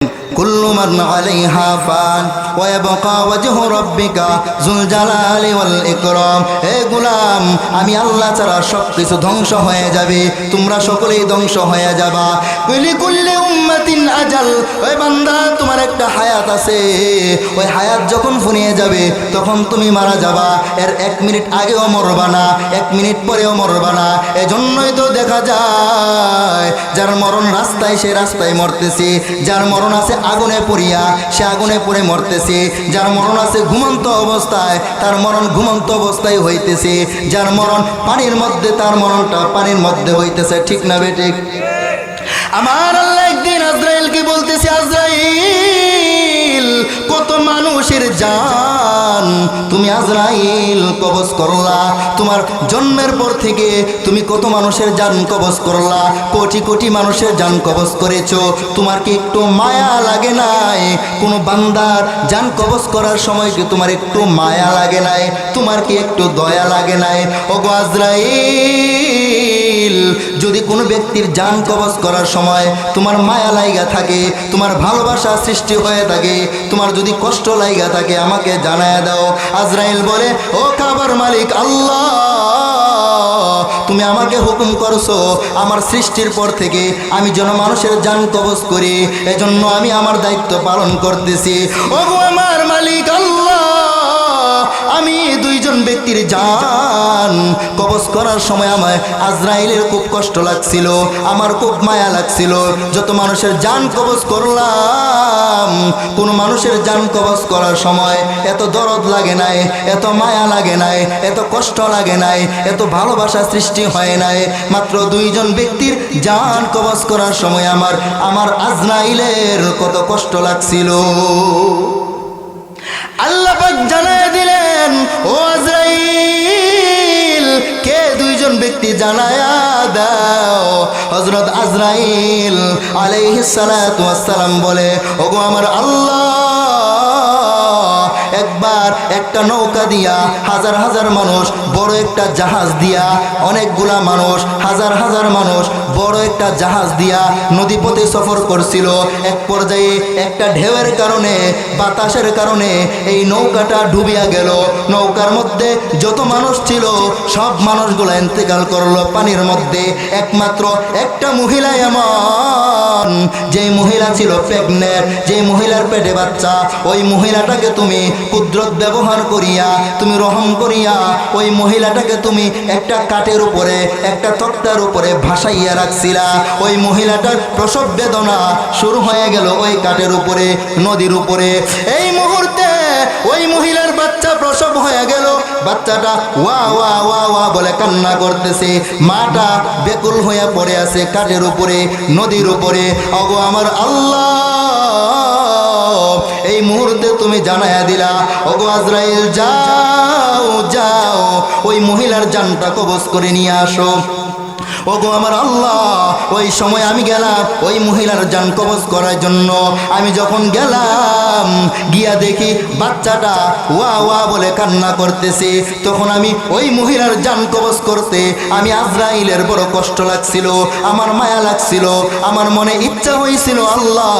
কুল্লু মান আলাইহা ফান ওয়া ইয়াবকা ওয়াজহু রাব্বিকা যুল জালালি ওয়াল ইকরাম। হে গোলাম, আমি আল্লাহ ছাড়া সবকিছু ধ্বংস হয়ে যাবে, তোমরা সকলেই ধ্বংস হয়ে যাবা। কুল্লি কুল্লি উম্মাতিন আজাল, ওই বান্দা তোমার একটা হায়াত আছে, ওই হায়াত যখন ফুরিয়ে যাবে তখন তুমি মারা যাবা। এর 1 মিনিট আগেও মরবা না, 1 মিনিট পরেও মরবা না। এজন্যই তো দেখা যায় যার মরণ রাস্তায়, সে রাস্তায় মরতেছে, যার মরণ আছে আগুনে পড়িয়া, সে আগুনে পড়ে মরতেছে, যার মরণ আছে ঘুমন্ত অবস্থায়, তার মরণ ঘুমন্ত অবস্থায় হইতেছে, যার মরণ পানির মধ্যে, তার মরণটা পানির মধ্যে হইতেছে। ঠিক না বেঠিক? আমার আল্লাহ একদিন আজরাইলকে বলতেছে, আজরাইল, কত মানুষের জান তুমি আজরাইল কবজ করলা, তোমার জন্মের পর থেকে তুমি কত মানুষের জান কবজ করলা, কোটি কোটি মানুষের জান কবজ করেছো, তোমার কি একটু মায়া লাগে নাই? কোনো বান্দার জান কবজ করার সময় কি তোমার একটু মায়া লাগে নাই? তোমার কি একটু দয়া লাগে নাই? ওগো আজরাইল, যদি কোনো ব্যক্তির জান কবজ করার সময় তোমার মায়া লাইগা থাকে, তোমার ভালোবাসা সৃষ্টি হয়ে থাকে, তোমার যদি কষ্ট লাইগা থাকে, আমাকে জানায় দাও। আজরাইল বলে, ও কাবার মালিক আল্লাহ, তুমি আমাকে হুকুম করছো আমার সৃষ্টির পর থেকে আমি যেন মানুষের জান কবজ করি, এজন্য আমি আমার দায়িত্ব পালন করতেছি। ওগো আমার মালিক আল্লাহ, আমি 2 জন ব্যক্তির জান কবজ করার সময় আমার আজরাইলের খুব কষ্ট লাগছিল, আমার খুব মায়া লাগছিল। যত মানুষের জান কবজ করলাম, কোন মানুষের জান কবজ করার সময় এত দরদ লাগে নাই, এত মায়া লাগে নাই, এত কষ্ট লাগে নাই, এত ভালোবাসা সৃষ্টি হয় নাই। মাত্র 2 জন ব্যক্তির জান কবজ করার সময় আমার আজরাইলের কত কষ্ট লাগছিল। আল্লাহ পাক জানায় দিলেন, ও আজরাইল, কে 2 জন ব্যক্তি জানায়া দাও। হযরত আজরাইল আলাইহিস সালাতু ওয়াস সালাম বলে, ওগো আমার আল্লাহ, একবার একটা নৌকা দিয়া হাজার হাজার মানুষ, বড় একটা জাহাজ দিয়া অনেকগুলা মানুষ, হাজার হাজার মানুষ বড় একটা জাহাজ দিয়া নদীপথে সফর করছিল। এক পর্যায়ে একটা ঢেউয়ের কারণে, বাতাসের কারণে এই নৌকাটা ডুবিয়া গেল। নৌকার মধ্যে যত মানুষ ছিল সব মানুষগুলো ইন্তেকাল করলো পানির মধ্যে। একমাত্র একটা মহিলা এমন, যে মহিলা ছিল প্রেগনেন্ট, যে মহিলার পেটে বাচ্চা, ওই মহিলাটাকে তুমি কুদরত ব্যবহার করিয়া, তুমি রহম করিয়া ওই মহিলাটাকে তুমি একটা কাঠের উপরে, একটা তক্তার উপরে ভাসাইয়া রাখছিলা। ওই মহিলাটার প্রসব বেদনা শুরু হয়ে গেল ওই কাঠের উপরে, নদীর উপরে। এই মুহূর্তে ওই মহিলার বাচ্চা প্রসব হয়ে গেল। বাচ্চাটা ওয়া ওয়া ওয়া ওয়া বলে কান্না করতেছে, মাটা বেকুল হয়ে পড়ে আছে কাঠের উপরে, নদীর উপরে। ওগো আমার আল্লাহ, এই মুহূর্তে তুমি জানায়া দিলা, ওগো আজরাইল, যাও যাও ওই মহিলার জানটা কবজ করে নিয়ে আসো। ওগো আমার আল্লাহ, ওই সময় আমি গেলাম ওই মহিলার জান কবজ করার জন্য। আমি যখন গেলাম, গিয়া দেখি বাচ্চাটা ওয়া ওয়া বলে কান্না করতেছে। তখন আমি ওই মহিলার জান কবজ করতে আমি আজরাইলের বড় কষ্ট লাগছিল, আমার মায়া লাগছিল, আমার মনে ইচ্ছা হয়েছিল, আল্লাহ,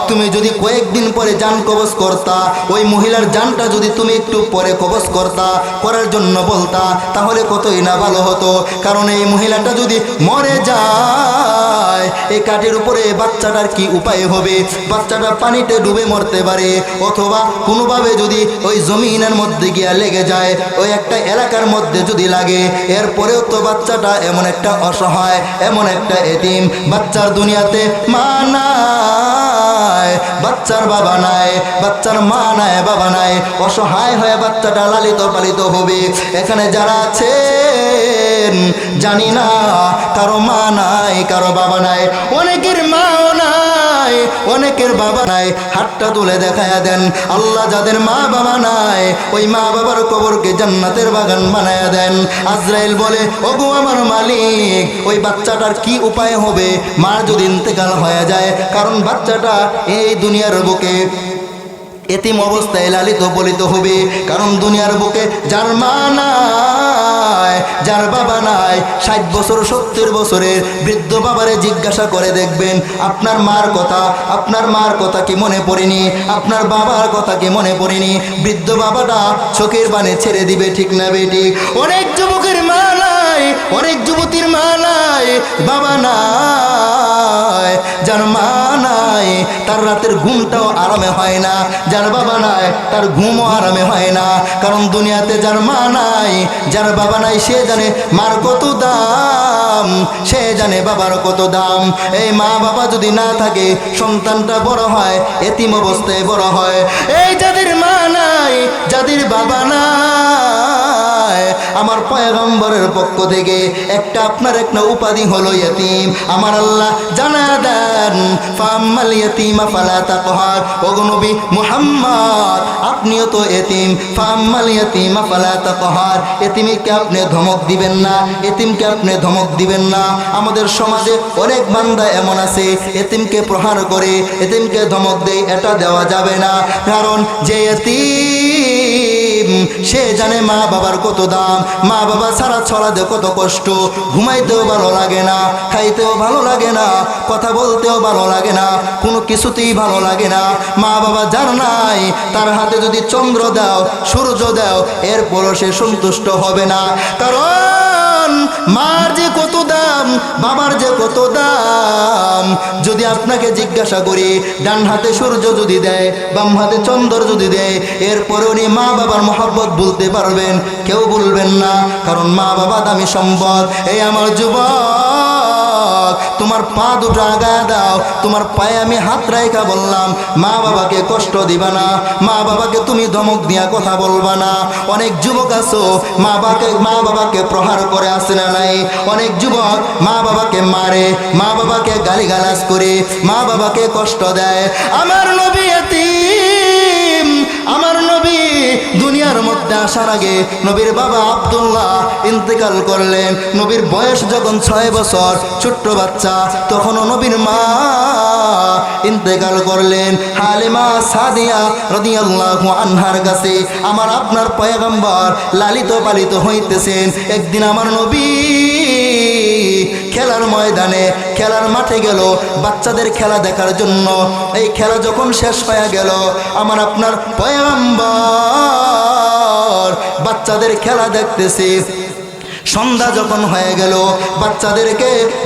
তুমি যদি কয়েকদিন পরে জান কবজ করতা, ওই মহিলার জানটা যদি তুমি একটু পরে কবজ করতা, করার জন্য বলতা, তাহলে কতই না ভালো হতো। কারণ এই মহিলাটা যদি মরে যায়, এই কাঠের উপরে বাচ্চাটার কি উপায় হবে? বাচ্চাটা পানিতে ডুবে মরতে পারে, অথবা কোনোভাবে যদি ওই জমিনের মধ্যে গিয়া লেগে যায়, ওই একটা এলাকার মধ্যে যদি লাগে, এরপরেও তো বাচ্চাটা এমন একটা অসহায়, এমন একটা এতিম। বাচ্চার দুনিয়াতে মা নাই, বাচ্চার বাবা নাই, বাচ্চার মা নাই, বাবা নাই, অসহায় হয়ে বাচ্চাটা লালিত পালিত হবে। এখানে যারা আছেন, জানি না কারো মা নাই, কারো বাবা নাই, অনেকের মাও নাই, অনেকের বাবা নাই। হাতটা তুলে দেখায়া দেন, আল্লাহ যাদের মা বাবা নাই, ওই মা বাবার কবরকে জান্নাতের বাগান বানায়া দেন। আজরাইল বলে, ওগো আমার মালিক, ওই বাচ্চাটার কি উপায় হবে মার যদি ইন্তেকাল হয়ে যায়? কারণ বাচ্চাটা এই দুনিয়ার বুকে এতিম অবস্থায় লালিত পালিত হবে। কারণ দুনিয়ার বুকে যার মা নাই, নাই, যার বাবা নাই, 60 বছর 70 বছরের বৃদ্ধ বাবারে জিজ্ঞাসা করে দেখবেন, আপনার মার কথা কি মনে পড়েনি? আপনার বাবার কথা কি মনে পড়েনি? বৃদ্ধ বাবাটা চোখের পানি ছেড়ে দিবে, ঠিক না বেটি? অনেক যুবকের মা নাই, অনেক যুবতীর মা নাই, বাবা নাই। যার মা নাই তার রাতের ঘুমটাও আরামে হয় না, যার বাবা নাই তার ঘুমও আরামে হয় না। কারণ দুনিয়াতে যার মা নাই, যার বাবা নাই, সে জানে মার কত দাম, সে জানে বাবার কত দাম। এই মা বাবা যদি না থাকে, সন্তানটা বড় হয় এতিম অবস্থায় বড় হয়। এই যাদের মা নাই, যাদের বাবা নাই, আমার পয়গম্বরের পক্ষ থেকে আপনার একটা উপাধি হলো ইতিম। আমার আল্লাহ জানা দেন, ফাম্মাল ইয়াতীমা ফালা তাকহার। ওগো নবী মুহাম্মদ, আপনিও তো এতিম, ফাম্মাল ইয়াতীমা ফালা তাকহার। এতিমকে আপনি ধমক দিবেন না, এতিমকে আপনি ধমক দিবেন না। আমাদের সমাজে অনেক বান্দা এমন আছে, এতিমকে প্রহার করে, এতিমকে ধমক দেয়, এটা দেওয়া যাবে না। কারণ যে এতিম, সে জানে মা বাবার কত দাম, মা বাবা ছাড়া ছড়াতে কত কষ্ট, ঘুমাইতেও ভালো লাগে না, খাইতেও ভালো লাগে না, কথা বলতেও ভালো লাগে না, কোনো কিছুতেই ভালো লাগে না। মা বাবা যার নাই, তার হাতে যদি চন্দ্র দাও, সূর্য দাও, এরপরও সে সন্তুষ্ট হবে না। কারণ মার যে কত দাম, বাবার যে কত দাম। যদি আপনাকে জিজ্ঞাসা করি, ডান হাতে সূর্য যদি দেয়, বাম হাতে চন্দ্র যদি দেয়, এরপরে উনি মা বাবার মহব্বত বলতে পারবেন? কেউ বলবেন না, কারণ মা বাবা দামি সম্পদ। এই আমার যুবক, তোমার পা দুটো আগায় দাও, তোমার পায়ে আমি হাত রাইখা বললাম, মা বাবাকে কষ্ট দিবা না, মা বাবাকে তুমি ধমক দিয়া কথা বলবা না। অনেক যুবক আছো, মা বাবাকে প্রহার করে, আসে না নাই? অনেক যুবক মা বাবাকে মারে, মা বাবাকে গালিগালাজ করে, মা বাবাকে কষ্ট দেয়। আমার নবী এতিম, আমার নবী দুনিয়ার মধ্যে আসার আগে নবীর বাবা আব্দুল্লাহ ইন্তেকাল করলেন। নবীর বয়স যখন 6 বছর, ছোট্ট বাচ্চা, তখনও নবীর মা ইন্তেকাল করলেন। হালিমা সাদিয়া রাদিয়াল্লাহু আনহার কাছে আমার আপনার পয়গম্বর লালিত পালিত হইতেছেন। একদিন আমার নবী খেলার ময়দানে, খেলার মাঠে গেল বাচ্চাদের খেলা দেখার জন্য। এই খেলা যখন শেষ হয়ে গেল, আমার আপনার পয়গম্বর বাচ্চাদের খেলা দেখতেছে। সন্ধ্যা যখন হয়ে গেল,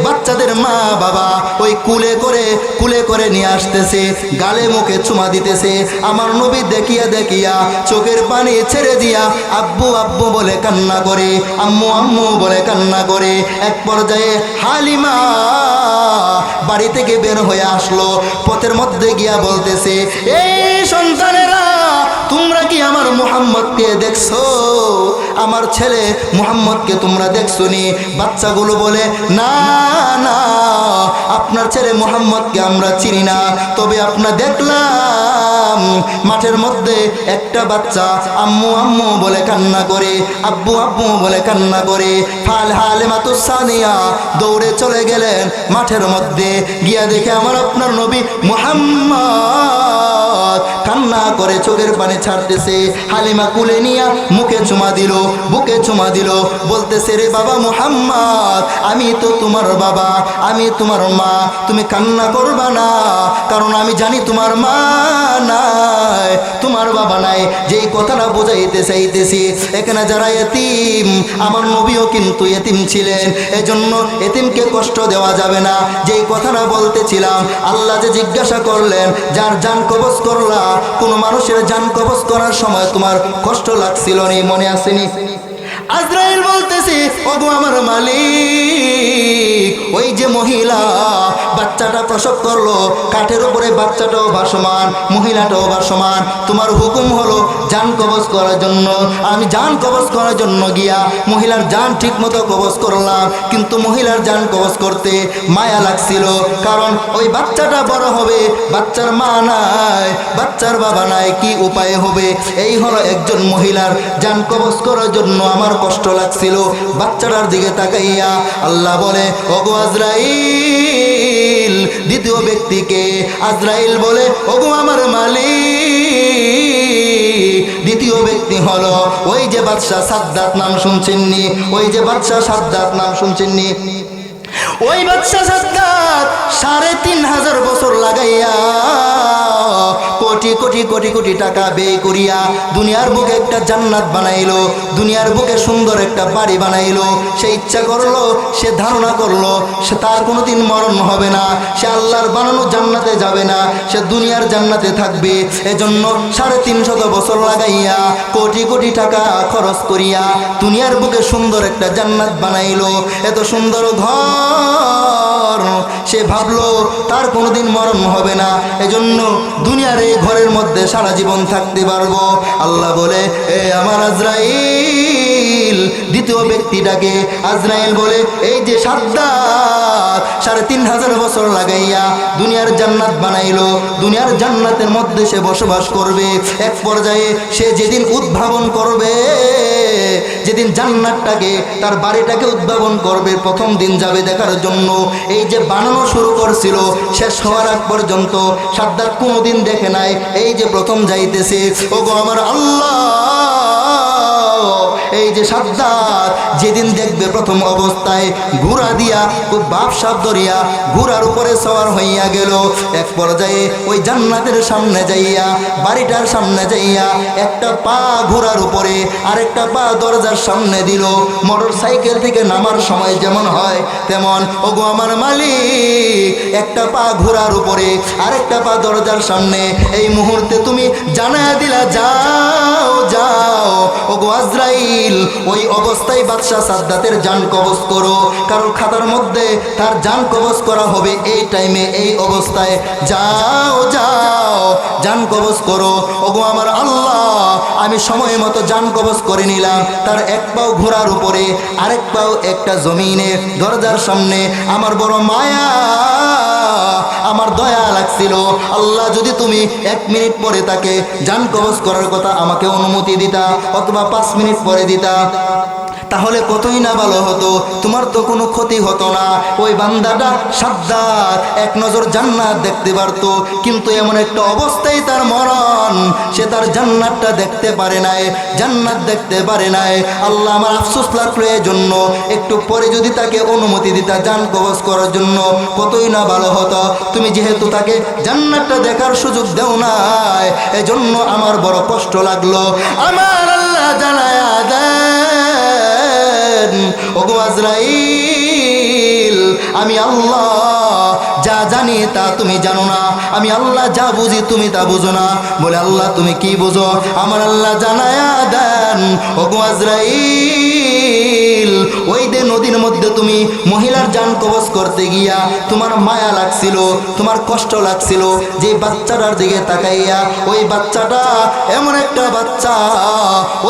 বাচ্চাদের মা বাবা ওই কুলে করে নিয়ে আসতেছে, গালে মুখে চুমা দিতেছে। আমার নবী দেখিয়া চোখের পানি ছেড়ে দিয়া আব্বু আব্বু বলে কান্না করে, আম্মু আম্মু বলে কান্না করে। এক পর্যায়ে হালিমা বাড়ি থেকে বের হয়ে আসলো। পথের মধ্যে গিয়া বলতেছে, এই সন্তানেরা, তোমরা কি আমার মুহাম্মদকে দেখছো? আমার ছেলে মুহাম্মদকে তোমরা দেখছো নি? বাচ্চাগুলো বলে, না না, আপনার ছেলে মুহাম্মদকে আমরা চিনি না, তবে আপনার দেখলাম মাঠের মধ্যে একটা বাচ্চা আম্মু আম্মু বলে কান্না করে, আব্বু আব্বু বলে কান্না করে। হালিমাতুস সাদিয়া দৌড়ে চলে গেলেন মাঠের মধ্যে, গিয়া দেখে আমার আপনার নবী মুহাম্মদ কান্না করে চোখের পানি ছাড়তেছে। হালিমা কুলে নিয়া মুখে চুমা দিল, বুকে চুমা দিল, বলতেছে, রে বাবা মুহাম্মদ, আমি তো তোমার বাবা, আমি তোমার মা, তুমি কান্না করবা না, কারণ আমি জানি তোমার মা নাই, তোমার বাবা নাই। যেই কথাটা বোঝাইতে চাইতেছি, এখানে যারা এতিম, আমার নবীও কিন্তু এতিম ছিলেন, এজন্য এতিমকে কষ্ট দেওয়া যাবে না। যেই কথাটা বলতেছিলাম, আল্লাহ যে জিজ্ঞাসা করলেন, যার জান কবজ করলা, কোন মানুষের জান কবজ করার সময় তোমার কষ্ট লাগছিল নি? মনে আসেনি? আজরাইল বলতেছে, ওগো আমার মালিক, ওই যে মহিলা বাচ্চাটা প্রসব করলো, কাঠের উপরে বাচ্চাটাও ভাসমান, মহিলাটাও ভাসমান, তোমার হুকুম হলো জান কবজ করার জন্য। আমি জান কবজ করার জন্য গিয়া মহিলার জান ঠিক মতো কবজ করলাম, কিন্তু মহিলার জান কবজ করতে মায়া লাগছিল, কারণ ওই বাচ্চাটা বড় হবে, বাচ্চার মা নাই, বাচ্চার বাবা নাই, কি উপায় হবে? এই হলো একজন মহিলার জান কবজ করার জন্য আমার কষ্ট লাগছিল। বাচ্চাটার দিকে তাকাইয়া আল্লাহ বলে, ওগো আজরাইল, দ্বিতীয় ব্যক্তিকে আজরাইল বলে, ওগো আমার মালিক, দ্বিতীয় ব্যক্তি হলো ওই যে বাদশা সাদ্দাত নাম শুনছেননি? ওই যে বাদশা সাদ্দাত নাম শুনছেননি? ওই বাদশা সাদ্দাত ৩,৫০০ বছর লাগাইয়া কোটি কোটি কোটি কোটি টাকা ব্যয় করিয়া দুনিয়ার বুকে একটা জান্নাত বানাইলো, দুনিয়ার বুকে সুন্দর একটা বাড়ি বানাইলো। সে ইচ্ছা করলো, সে ধারণা করলো সে তার কোনোদিন মরণ হবে না, সে আল্লাহর বানানো জান্নাতে যাবে না, সে দুনিয়ার জান্নাতে থাকবে। এজন্য ৩৫০ বছর লাগাইয়া কোটি কোটি টাকা খরচ করিয়া দুনিয়ার বুকে সুন্দর একটা জান্নাত বানাইলো। এত সুন্দর ঘর, সে ভাবলো তার কোনোদিন মরণ হবে না, এজন্য দুনিয়ার এই ঘরের মধ্যে সারা জীবন থাকতে পারবো। আল্লাহ বলে, এ আমার আজরাইল, দ্বিতীয় ব্যক্তিটাকে আজরাইল বলে, এই যে সাদ্দাত ৩,৫০০ বছর লাগাইয়া দুনিয়ার জান্নাত বানাইলো, দুনিয়ার জান্নাতের মধ্যে সে বসবাস করবে। এক পর্যায়ে সে যেদিন উদ্ভাবন করবে, যেদিন জান্নাতটাকে তার বাড়িটাকে উদ্ভাবন করবে, প্রথম দিন যাবে দেখার জন্য। এই যে বানানো শুরু করছিল শেষ হওয়ার আগ পর্যন্ত সাদ্দাত কোনোদিন দেখে নাই, এই যে প্রথম যাইতেছে। ওগো আমার আল্লাহ, এই যে সাদ্দাত যেদিন দেখবে প্রথম অবস্থায় ঘোড়া দিয়া খুব বাপসাপ ধরিয়া ঘোড়ার উপরে সওয়ার হইয়া গেল। এক পর্যায়ে ওই জান্নাতের সামনে যাইয়া, বাড়িটার সামনে যাইয়া একটা পা ঘোড়ার উপরে আরেকটা পা দরজার সামনে দিল। মোটর সাইকেল থেকে নামার সময় যেমন হয় তেমন, ওগো আমার মালিক, একটা পা ঘোড়ার উপরে আরেকটা পা দরজার সামনে। এই মুহূর্তে তুমি জানায়া দিলা, যাও যাও ওগো আজরাইল, ওই অবস্থায় বাদশা সাদ্দাতের জান কবজ করো, কারণ খাতার মধ্যে তার জান কবজ করা হবে এই টাইমে, এই অবস্থায়। যাও যাও জান কবজ করো। ওগো আমার আল্লাহ, আমি সময় মতো জান কবজ করে নিলাম। তার এক পাও ঘোড়ার উপরে আরেক পাও একটা জমিনে দরজার সামনে। আমার বড় মায়া, আমার দয়া লাগছিল, আল্লাহ যদি তুমি 1 মিনিট পরে তাকে জান কবজ করার কথা আমাকে অনুমতি দিতা, অথবা 5 মিনিট পরে দিতা, তাহলে কতই না ভালো হতো, তোমার তো কোনো ক্ষতি হতো না। ওই বান্দাটা সাদ্দাত এক নজর জান্নাত দেখতে পারতো, কিন্তু এমন একটা অবস্থায় তার মরণ, সে তার জান্নাতটা দেখতে পারে নাই, জান্নাত দেখতে পারে নাই। আল্লাহ আমার আফসোস লাগলো, এই জন্য একটু পরে যদি তাকে অনুমতি দিতা জান কবজ করার জন্য, কতই না ভালো হতো। তুমি যেহেতু তাকে জান্নাতটা দেখার সুযোগ দেও নাই, এজন্য আমার বড় কষ্ট লাগলো। আমার আল্লাহ জানায়া দেন, ওগো আজরাইল, আমি আল্লাহ যা জানি তা তুমি জানো না, আমি আল্লাহ যা বুঝি তুমি তা বুঝো না। বলে, আল্লাহ তুমি কি বুঝো? আমার আল্লাহ জানায়া দেন, ওগো আজরাইল, ওই যে নদীর মধ্যে তুমি মহিলার জান কবজ করতে গিয়া তোমার মায়া লাগছিল, তোমার কষ্ট লাগছিল, যে বাচ্চাটার দিকে তাকাইয়া, ওই বাচ্চাটা এমন একটা বাচ্চা,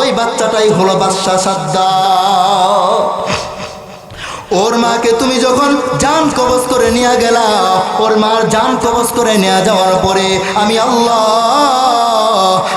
ওই বাচ্চাটাই হলো বাদশা সাদ্দাত। ওর মাকে তুমি যখন জান কবজ করে নিয়ে গেলা, ওর মার জান কবজ করে নিয়ে যাওয়ার পরে আমি আল্লাহ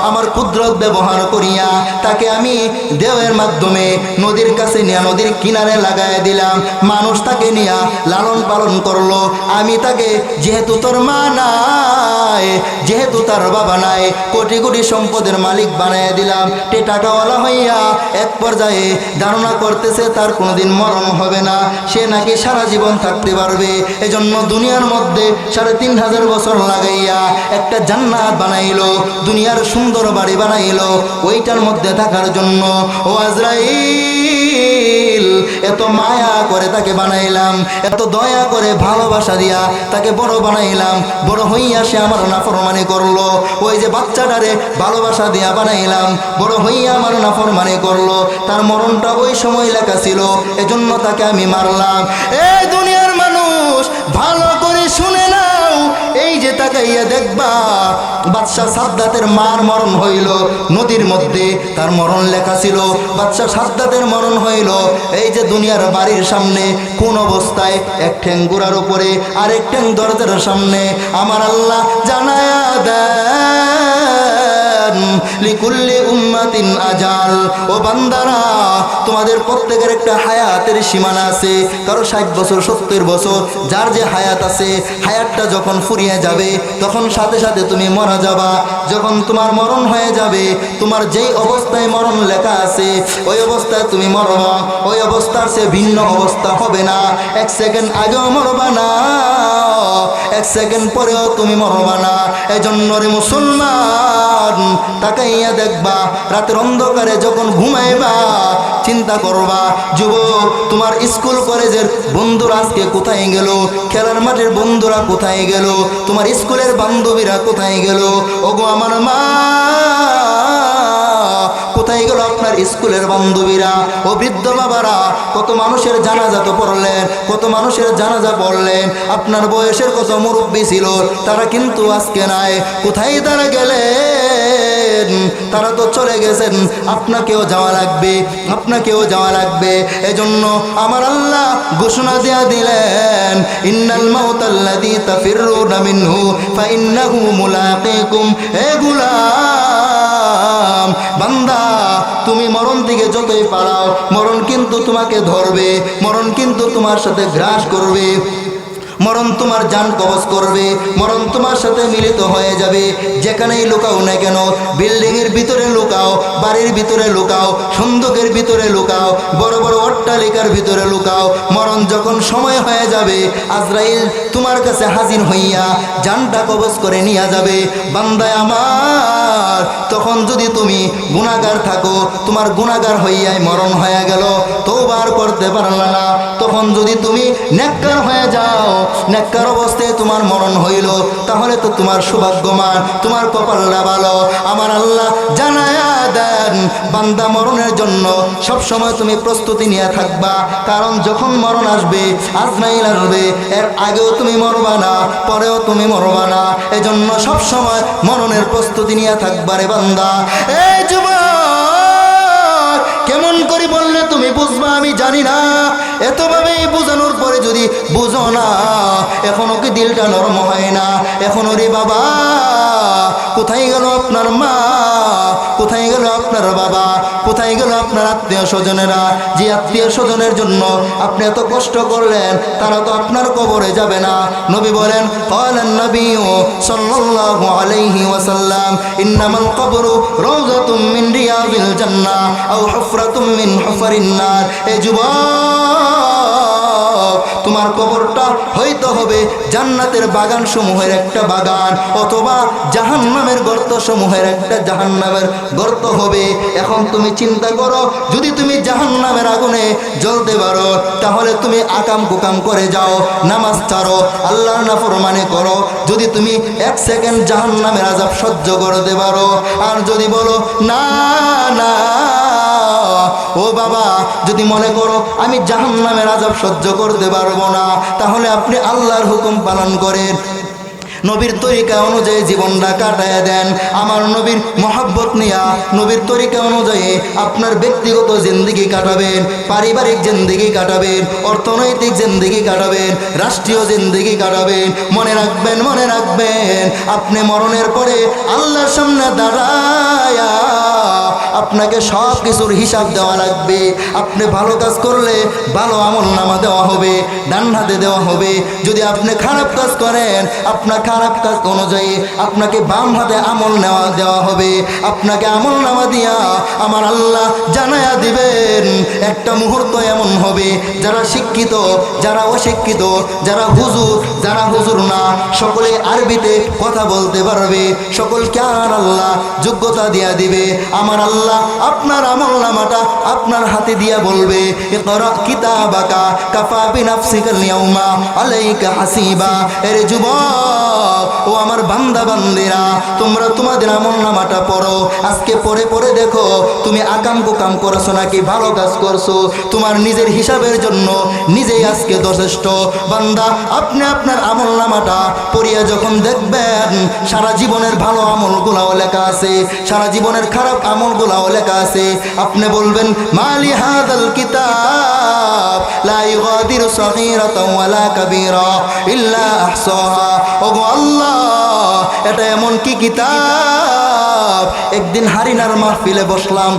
আমার কুদরত ব্যবহার করিয়া তাকে আমি দেওয়ের মাধ্যমে নদীর কাছে নিয়ে নদীর কিনারে লাগাই দিলাম। মানুষ তাকে নিয়ে লালন পালন করলো। আমি তাকে, যেহেতু তোর মা নাই, যেহেতু তার বাবা নাই, কোটি কোটি সম্পদের মালিক বানাই দিলাম। টাকাওয়ালা হইয়া এক পর্যায়ে ধারণা করতেছে তার কোনোদিন মরণ হবে না, সে নাকি সারা জীবন থাকতে পারবে। এজন্য দুনিয়ার মধ্যে ৩,৫০০ বছর লাগাইয়া একটা জান্নাত বানাইলো, দুনিয়ার সুন্দর বাড়ি বানাইলো ওইটার মধ্যে থাকার জন্য। ও আজরাইল, এত মায়া করে তাকে বানাইলাম, এত দয়া করে ভালোবাসা দিয়া তাকে বড় বানাইলাম। বড় হইয়া সে আমার নাফরমানি করলো। ওই যে বাচ্চাটারে ভালোবাসা দিয়া বানাইলাম, বড় হইয়া আমার নাফরমানি করলো। তার মরণটা ওই সময় লেখা ছিল, এজন্য তাকে আমি মারলাম। এই দুনিয়ার মানুষ ভালো করে শুনে নাও, এই যে তাকাইয়া দেখবা বাদশা সাদ্দাতের মার মরণ হইল নদীর মধ্যে, তার মরণ লেখা ছিল। বাদশা সাদ্দাতের মরণ হইল এই যে দুনিয়ার বাড়ির সামনে, কোন অবস্থায়? এক ঠ্যাং গোড়ার উপরে আর এক ঠ্যাং দরজার সামনে। আমার আল্লাহ জানায়া দেন, লিকুল্লি উম্মাত উম্মাতিন আজাল। ও বান্দারা, তোমাদের প্রত্যেকের একটা হায়াতের সীমানা আছে। কারো 60 বছর, 70 বছর, যার যে হায়াত আছে, হায়াতটা যখন ফুরিয়ে যাবে তখন সাথে সাথে তুমি মারা যাবা। যখন তোমার মরণ হয়ে যাবে, তোমার যেই অবস্থায় মরণ লেখা আছে ওই অবস্থায় তুমি মরবা। ওই অবস্থার সে ভিন্ন অবস্থা হবে না। 1 সেকেন্ড আগেও মরবা না, 1 সেকেন্ড পরেও তুমি মরবা না। এজন্য রে মুসলমান, তাকাইয়া দেখবা, রাতের অন্ধকারে যখন ঘুমাইবা চিন্তা করবা, যুবক তোমার স্কুল কলেজের বন্ধুরা আজকে কোথায় গেল, খেলার মাঠের বন্ধুরা কোথায় গেল, তোমার স্কুলের বান্ধবীরা কোথায় গেল। ওগো আমার মা, কোথায় গেল আপনার স্কুলের বান্ধবীরা? ও বৃদ্ধ বাবারা, কত মানুষের জানাজা তো পড়লেন, কত মানুষের জানাজা পড়লেন, আপনার বয়সের কত মুরব্বী ছিল, তারা কিন্তু আজকে নাই। কোথায় তারা গেলেন? তারা তো চলে গেছেন। আপনাকেও যাওয়া লাগবে, আপনাকেও যাওয়া লাগবে। এজন্য আমার আল্লাহ ঘোষণা দিয়া দিলেন, ইন্নাল মাউতাল্লাযী তাফিররুনা মিনহু ফাইন্নাহু মুলাকীকুম। হে গোলাম, বান্দা, তুমি মরণ থেকে যতই পালাও, মরণ কিন্তু তোমাকে ধরবে, মরণ কিন্তু তোমার সাথে গ্রাস করবে, মরণ তোমার জান কবজ করবে, মরণ তোমার সাথে মিলিত হয়ে যাবে। যেখানেই লুকাও না কেন, বিল্ডিংয়ের ভিতরে লুকাও, বাড়ির ভিতরে লুকাও, সন্দুকের ভিতরে লুকাও, বড় বড় অট্টালিকার ভিতরে লুকাও, মরণ যখন সময় হয়ে যাবে আজরাইল তোমার কাছে হাজির হইয়া জানটা কবজ করে নিয়ে যাবে। বান্দায় আমার, তখন যদি তুমি গুনাহগার থাকো, তোমার গুনাহগার হইয়াই মরণ হয়ে গেল, তওবা করতে পারলা না। তখন যদি তুমি নেককার হয়ে যাও, নেককার অবস্থায় তোমার মরণ হইল, তাহলে তো তোমার সৌভাগ্যমান, তোমার কপালটা ভালো। আমার আল্লাহ জানায়া দেন, বান্দা মরণের জন্য সব সময় তুমি প্রস্তুতি নিয়ে থাকবা। কারণ যখন মরণ আসবে, আজরাইল আসবে, এর আগেও তুমি মরবা না, পরেও তুমি মরবা না। এজন্য সব সময় মরণের প্রস্তুতি নিয়ে থাকবা রে বান্দা। এই যুবক, কেমন করে বললে তুমি বুঝবা আমি জানি না। এতভাবে বোঝানোর পরে যদি বুঝো না, এখনো কি দিলটা নরম হয় না? এখনো রে বাবা, কোথায় গেল আপনার মা, কোথায় গেল আপনার বাবা, কোথায় গেল আপনার আত্মীয় স্বজনেরা? যে আত্মীয় স্বজনের জন্য আপনি এত কষ্ট করলেন, তারা তো আপনার কবরে যাবে না। নবী বলেন, ক্বালান নবিয়্যু সাল্লাল্লাহু আলাইহি ওয়াসাল্লাম, ইন্নামাল কবরু রাউযাতুম মিন রিয়াযিল জান্নাহ আও হুফরাতুম মিন হুফারিন নার। এ যুবক, তোমার কবরটা হইতে হবে জান্নাতের বাগান সমূহের একটা বাগান, অথবা জাহান্নামের গর্ত সমূহের একটা জাহান্নামের গর্ত হবে। এখন তুমি চিন্তা করো, যদি তুমি জাহান্নামের আগুনে জ্বলতে পারো, তাহলে তুমি আকাম কুকাম করে যাও, নামাজ ছাড়ো, আল্লাহর নাফরমানি করো, যদি তুমি 1 সেকেন্ড জাহান্নামের আযাব সহ্য করতে পারো, আর যদি বলো না না, ও বাবা, যদি মনে করো আমি জাহান্নামের আযাব সহ্য করতে পারবো না, তাহলে আপনি আল্লাহর হুকুম পালন করেন, নবীর তরিকা অনুযায়ী জীবনটা কাটায় দেন। আমার নবীর মহব্বত নিয়া, নবীর তরিকা অনুযায়ী আপনার ব্যক্তিগত জিন্দেগি কাটাবেন, পারিবারিক জিন্দেগি কাটাবেন, অর্থনৈতিক জিন্দেগি কাটাবেন, রাষ্ট্রীয় জিন্দেগি কাটাবেন। মনে রাখবেন, মনে রাখবেন, আপনি মরণের পরে আল্লাহর সামনে দাঁড়ায়া আপনাকে সব কিছুর হিসাব দেওয়া লাগবে। আপনি ভালো কাজ করলে ভালো আমল নামা দেওয়া হবে, ডান হাতে দেওয়া হবে। যদি আপনি খারাপ কাজ করেন, আপনার খারাপ কাজ অনুযায়ী আপনাকে বাম হাতে আমল দেওয়া হবে। আপনাকে আমল নামা দিয়া আমার আল্লাহ জানায়া দিবেন। একটা মুহূর্ত এমন হবে, যারা শিক্ষিত, যারা অশিক্ষিত, যারা হুজুর না, সকলে আরবিতে কথা বলতে পারবে, সকলকে আর আল্লাহ যোগ্যতা দিয়া দিবে। আমার আল্লাহ আপনার আমল নামাটা আপনার হাতে দিয়া বলবে, ইকরা কিতাবাকা কাফা বিনাফসিকা আল-ইয়াওমা আলাইকা হাসিবা। এর যুবক, ও আমার বান্দা বান্দিরা, তোমরা তোমাদের আমল নামাটা পড়ো। আজকে পড়ে পড়ে দেখো তুমি আকাম কুকাম করছো নাকি ভালো কাজ করছো। তোমার নিজের হিসাবের জন্য নিজেই আজকে যথেষ্ট। বান্দা, আপনি আপনার আমল নামাটা পড়িয়া যখন দেখবেন, সারা জীবনের ভালো আমলগুলাও লেখা আছে, সারা জীবনের খারাপ আমলগুলাও লেখা আছে, আপনি বলবেন, মালি হাদাল কিতাব লা ইগাদিরু সগীরাতাও ওয়ালা কাবীরা ইল্লা আহসাহা। ওগো আল্লাহ, এটা এমন কি কিতাব একদিন হারিনার মাহফিলে বসলাম,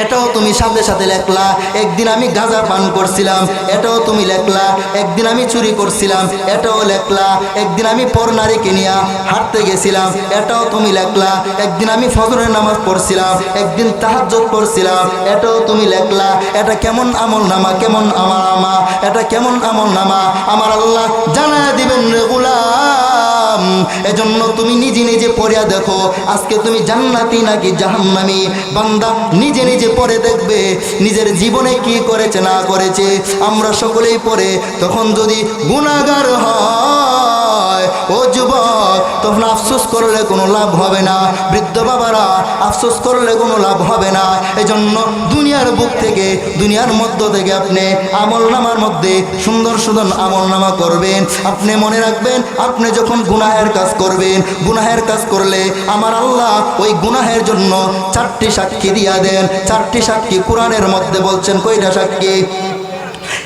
এটাও তুমি সাথে সাথে লেখলা। একদিন আমি গাঁজা পান করছিলাম, এটাও তুমি লেখলা। একদিন আমি চুরি করছিলাম, এটাও লেখলা। একদিন আমি পর নারীকে নিয়ে হাঁটতে গেছিলাম, এটাও তুমি লেখলা। একদিন আমি ফজরের নামাজ পড়ছিলাম, একদিন তাহাজ্জুদ পড়ছিলাম, এটাও তুমি লেখলা। এটা কেমন আমল নামা, কেমন আমার আমা, এটা কেমন আমল নামা আমার আল্লাহ জানায় দিবেন রে গোলাম। এজন্য তুমি নিজে নিজে পড়িয়া দেখো, আজকে তুমি জান্নাতি নাকি জাহান্নামী। বান্দা নিজে নিজে পড়ে দেখবে নিজের জীবনে কি করেছে না করেছে। আমরা সকলেই পড়ে তখন যদি গুনাহগার হয়, ও যুবক, তখন আফসোস করলে কোনো লাভ হবে না। বৃদ্ধ বাবারা, আফসোস করলে কোনো লাভ হবে না। এজন্য দুনিয়ার বুক থেকে, দুনিয়ার মধ্য থেকে আপনি আমল নামার মধ্যে সুন্দর সুন্দর আমল নামা করবেন। আপনি মনে রাখবেন, আপনি যখন গুনাহের কাজ করবেন, গুনাহের কাজ করলে আমার আল্লাহ ওই গুনাহের জন্য 4টি সাক্ষী দিয়া দেন। 4টি সাক্ষী কোরআনের মধ্যে বলছেন। কয়টা সাক্ষী?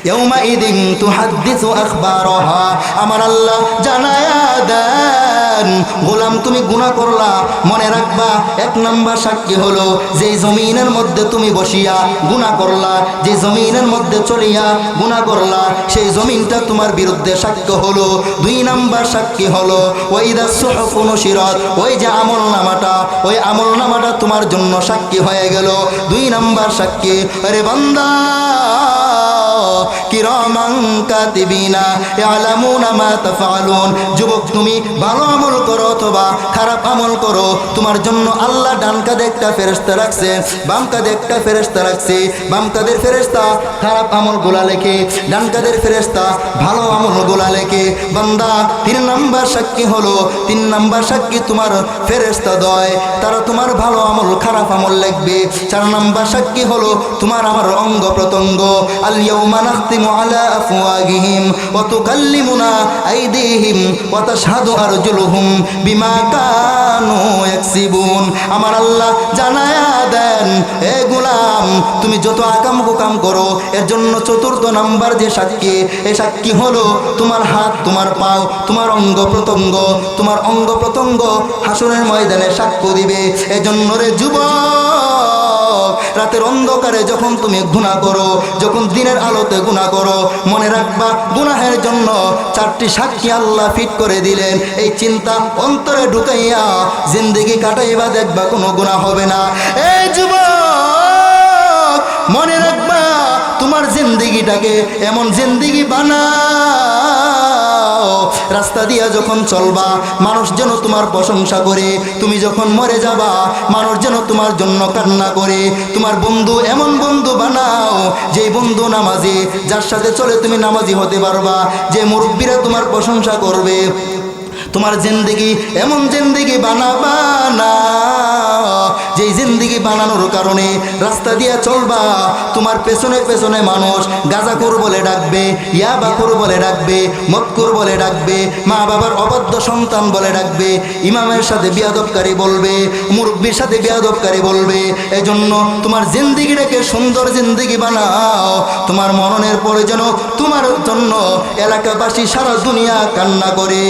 ইয়াউমাইদিন তুহাদ্দিসু আখবারাহা, আমার আল্লাহ জানায়া দেন, গোলাম তুমি গুনাহ করলা, মনে রাখবা 1 নাম্বার সাক্ষী হলো যেই জমিনের মধ্যে তুমি বসিয়া গুনাহ করলা, যে জমিনের মধ্যে চলিয়া গুনাহ করলা, সেই জমিনটা তোমার বিরুদ্ধে সাক্ষ্য হলো। 2 নাম্বার সাক্ষী হলো ওয়াইদা সুহুফু নুশিরাত, ওই যে আমল নামাটা, ওই আমল নামাটা তোমার জন্য সাক্ষী হয়ে গেল। 2 নাম্বার সাক্ষী, আরে বান্দা কিরামান কাতিবিনা ইয়ালামুনা মা তাফআলুন। যুবক, তুমি ভালো আমল করো অথবা খারাপ আমল করো, তোমার জন্য আল্লাহ ডান কাঁধে একটা ফেরেশতা রাখছে, বাম কাঁধে একটা ফেরেশতা রাখছে। বাম কাঁধের ফেরেশতা খারাপ আমলগুলা লেখে, ডান কাঁধের ফেরেশতা ভালো আমলগুলা লেখে। বান্দা 3 নাম্বার সাক্ষী হলো, 3 নাম্বার সাক্ষী তোমার ফেরেশতা দয়, তারা তোমার ভালো আমল খারাপ আমল লিখবে। 4 নাম্বার সাক্ষী হলো তোমার আমার অঙ্গ প্রত্যঙ্গ। আল ইয়াউমা নাখতিমু আলা আফওয়াহিহিম ওয়া তুকাল্লিমুনা আইদিহিম ওয়া তাশহাদু আরজুলুহুম বিমা কানু ইয়াকসিবুন। আমার আল্লাহ জানায়া দেন, এ গোলাম, তুমি যত আকাম কুকাম করো এর জন্য 4র্থ নাম্বার যে সাক্ষী, এই সাক্ষী হলো তোমার হাত, তোমার পাও, তোমার অঙ্গ প্রত্যঙ্গ। তোমার অঙ্গ প্রত্যঙ্গ হাসরের ময়দানে সাক্ষ্য দিবে। এজন্য রে যুবক, রাতের অন্ধকারে যখন তুমি গুনাহ করো, যখন দিনের আলোতে গুনাহ করো, মনে রাখবা গুনাহের জন্য 4টি সাক্ষী আল্লাহ ফিট করে দিলেন। এই চিন্তা অন্তরে ঢুকাইয়া জিন্দেগি কাটাইবা, দেখবা কোনো গুনাহ হবে না। এই যুবক, মনে রাখবা তোমার জিন্দেগিটাকে এমন জিন্দেগি বানাও, রাস্তা দিয়া যখন চলবা মানুষ যেন তোমার প্রশংসা করে। তুমি যখন মরে যাবা মানুষ যেন তোমার জন্য কান্না করে। তোমার বন্ধু এমন বন্ধু বানাও যেই বন্ধু নামাজি, যার সাথে চলে তুমি নামাজি হতে পারবা, যে মুরব্বীরা তোমার প্রশংসা করবে। তোমার জিন্দেগি এমন জিন্দেগি বানাবা না, যেই জিন্দেগি বানানোর কারণে রাস্তা দিয়ে চলবা, তোমার পেছনে পেছনে মানুষ গাঁজাখোর বলে ডাকবে, ইয়াবাখোর বলে ডাকবে, মদখোর বলে ডাকবে, মা বাবার অবাধ্য সন্তান বলে ডাকবে, ইমামের সাথে বিয়াদবকারী বলবে, মুরব্বির সাথে বিয়াদবকারী বলবে। এজন্য তোমার জিন্দেগিটাকে সুন্দর জিন্দেগি বানাও। তোমার মরণের পরে যেন তোমার জন্য এলাকাবাসী সারা দুনিয়া কান্না করে।